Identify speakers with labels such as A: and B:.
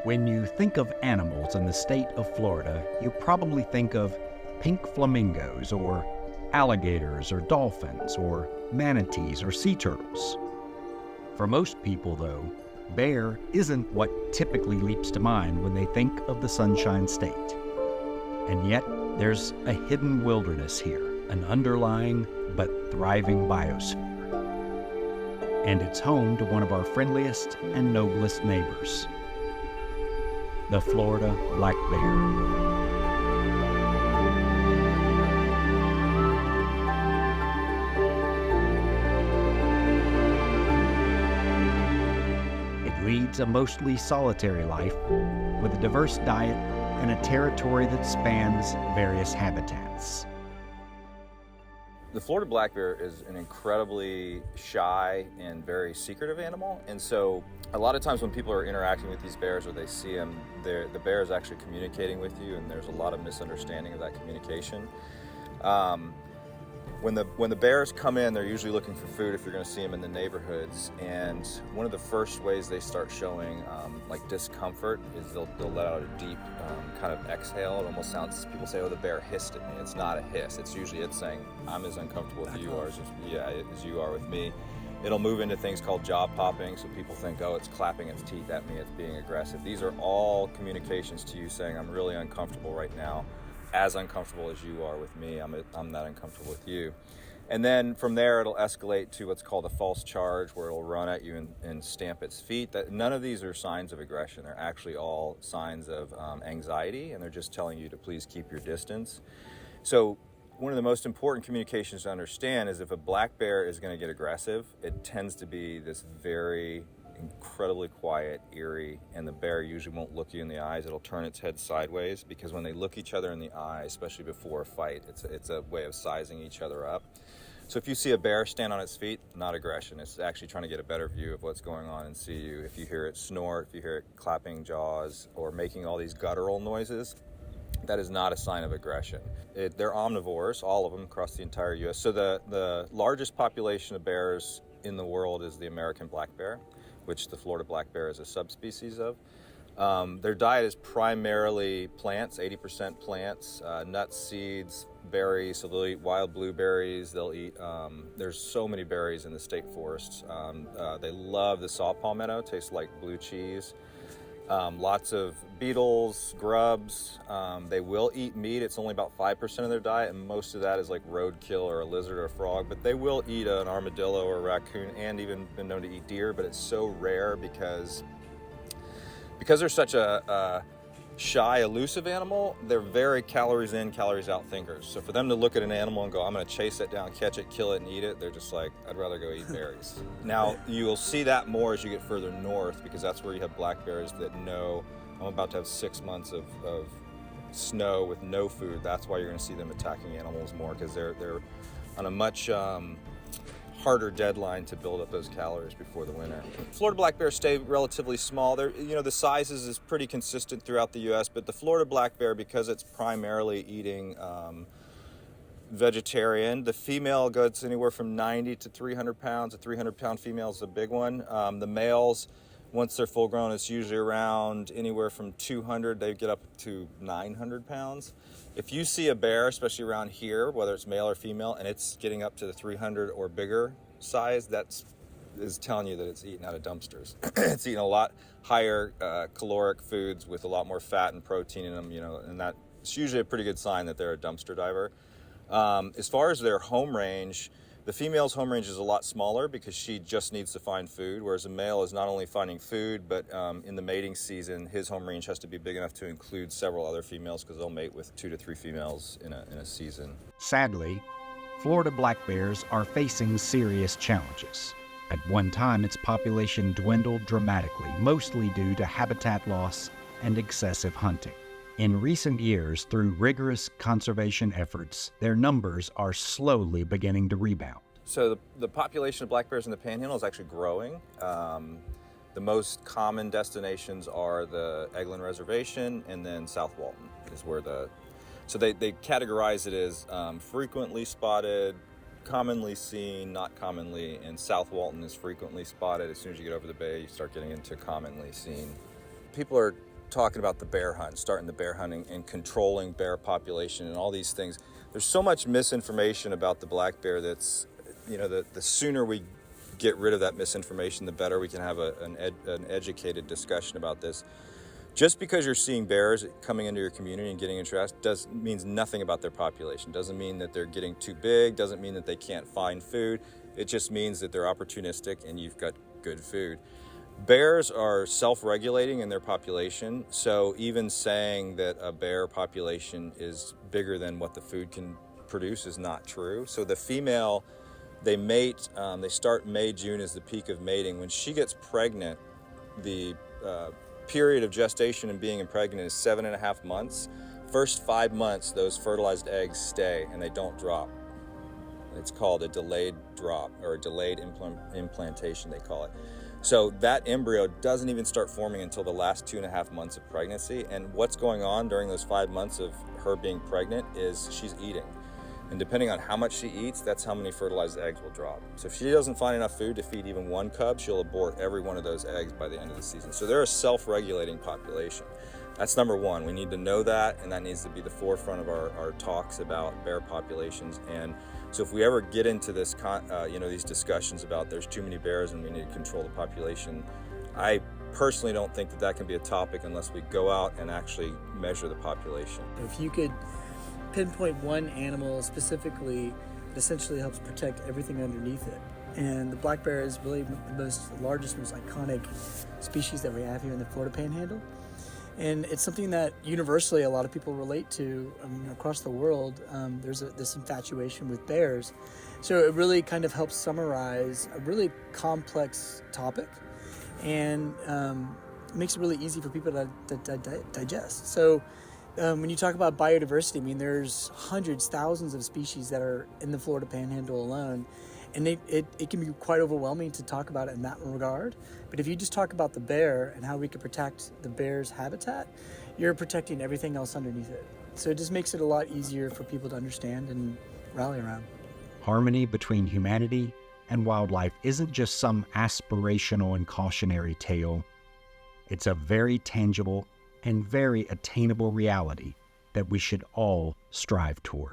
A: When you think of animals in the state of Florida, you probably think of pink flamingos or alligators or dolphins or manatees or sea turtles. For most people, though, bear isn't what typically leaps to mind when they think of the Sunshine State. And yet, there's a hidden wilderness here, an underlying but thriving biosphere. And it's home to one of our friendliest and noblest neighbors, the Florida black bear. It leads a mostly solitary life with a diverse diet and a territory that spans various habitats.
B: The Florida black bear is an incredibly shy and very secretive animal, and so a lot of times when people are interacting with these bears or they see them, the bear is actually communicating with you, and there's a lot of misunderstanding of that communication. When the bears come in, they're usually looking for food if you're going to see them in the neighborhoods, and one of the first ways they start showing like discomfort is they'll let out a deep kind of exhale. It almost sounds, people say, oh, the bear hissed at me. It's not a hiss. It's usually it's saying, I'm as uncomfortable with you as you are with me. It'll move into things called jaw popping, so people think, oh, it's clapping its teeth at me, it's being aggressive. These are all communications to you saying, I'm really uncomfortable right now. As uncomfortable as you are with me, I'm that uncomfortable with you. And then from there, it'll escalate to what's called a false charge, where it'll run at you and stamp its feet. None of these are signs of aggression. They're actually all signs of anxiety, and they're just telling you to please keep your distance. So one of the most important communications to understand is if a black bear is going to get aggressive, it tends to be this very incredibly quiet, eerie, and the bear usually won't look you in the eyes. It'll turn its head sideways, because when they look each other in the eye, especially before a fight, it's a way of sizing each other up. So if you see a bear stand on its feet, not aggression. It's actually trying to get a better view of what's going on and see you. If you hear it snort, if you hear it clapping jaws or making all these guttural noises, that is not a sign of aggression. They're omnivores, all of them, across the entire U.S. So the largest population of bears in the world is the American black bear, which the Florida black bear is a subspecies of. Their diet is primarily plants, 80% plants, nuts, seeds, berries. So they'll eat wild blueberries. They'll eat, there's so many berries in the state forests. They love the saw palmetto, tastes like blue cheese. Lots of beetles, grubs. They will eat meat. It's only about 5% of their diet, and most of that is like roadkill or a lizard or a frog. But they will eat an armadillo or a raccoon, and even been known to eat deer. But it's so rare because they're such a shy, elusive animal. They're very calories in, calories out thinkers. So for them to look at an animal and go, I'm going to chase it down, catch it, kill it, and eat it, they're just like, I'd rather go eat berries. Now, you'll see that more as you get further north, because that's where you have black bears that know, I'm about to have 6 months of snow with no food. That's why you're going to see them attacking animals more, because they're on a much harder deadline to build up those calories before the winter. Florida black bears stay relatively small. The sizes is pretty consistent throughout the U.S., but the Florida black bear, because it's primarily eating vegetarian, the female goes anywhere from 90 to 300 pounds. A 300-pound female is the big one. The males, once they're full grown, it's usually around anywhere from 200. They get up to 900 pounds. If you see a bear, especially around here, whether it's male or female, and it's getting up to the 300 or bigger size, that is telling you that it's eating out of dumpsters. It's eating a lot higher caloric foods with a lot more fat and protein in them, and that's usually a pretty good sign that they're a dumpster diver. As far as their home range, the female's home range is a lot smaller because she just needs to find food, whereas a male is not only finding food, but in the mating season, his home range has to be big enough to include several other females, because they'll mate with 2 to 3 females in a season.
A: Sadly, Florida black bears are facing serious challenges. At one time, its population dwindled dramatically, mostly due to habitat loss and excessive hunting. In recent years, through rigorous conservation efforts, their numbers are slowly beginning to rebound.
B: So the population of black bears in the Panhandle is actually growing. The most common destinations are the Eglin Reservation and then South Walton is where so they categorize it as frequently spotted, commonly seen, not commonly, and South Walton is frequently spotted. As soon as you get over the bay, you start getting into commonly seen. People are talking about the bear hunt, starting the bear hunting and controlling bear population and all these things. There's so much misinformation about the black bear that's, the sooner we get rid of that misinformation, the better we can have an educated discussion about this. Just because you're seeing bears coming into your community and getting interest means nothing about their population. Doesn't mean that they're getting too big, doesn't mean that they can't find food. It just means that they're opportunistic and you've got good food. Bears are self-regulating in their population, so even saying that a bear population is bigger than what the food can produce is not true. So the female, they mate, they start May, June is the peak of mating. When she gets pregnant, the period of gestation and being pregnant is 7.5 months. First 5 months, those fertilized eggs stay and they don't drop. It's called a delayed drop, or a delayed implantation, they call it. So that embryo doesn't even start forming until the last 2.5 months of pregnancy. And what's going on during those 5 months of her being pregnant is she's eating. And depending on how much she eats, that's how many fertilized eggs will drop. So if she doesn't find enough food to feed even one cub, she'll abort every one of those eggs by the end of the season. So they're a self-regulating population. That's number one. We need to know that, and that needs to be the forefront of our talks about bear populations. And so if we ever get into this, these discussions about there's too many bears and we need to control the population, I personally don't think that can be a topic unless we go out and actually measure the population.
C: If you could pinpoint one animal specifically, it essentially helps protect everything underneath it. And the black bear is really the largest, most iconic species that we have here in the Florida Panhandle. And it's something that universally a lot of people relate to across the world. There's this infatuation with bears. So it really kind of helps summarize a really complex topic and makes it really easy for people to digest. So when you talk about biodiversity, there's hundreds, thousands of species that are in the Florida Panhandle alone. And it can be quite overwhelming to talk about it in that regard. But if you just talk about the bear and how we can protect the bear's habitat, you're protecting everything else underneath it. So it just makes it a lot easier for people to understand and rally around.
A: Harmony between humanity and wildlife isn't just some aspirational and cautionary tale. It's a very tangible and very attainable reality that we should all strive toward.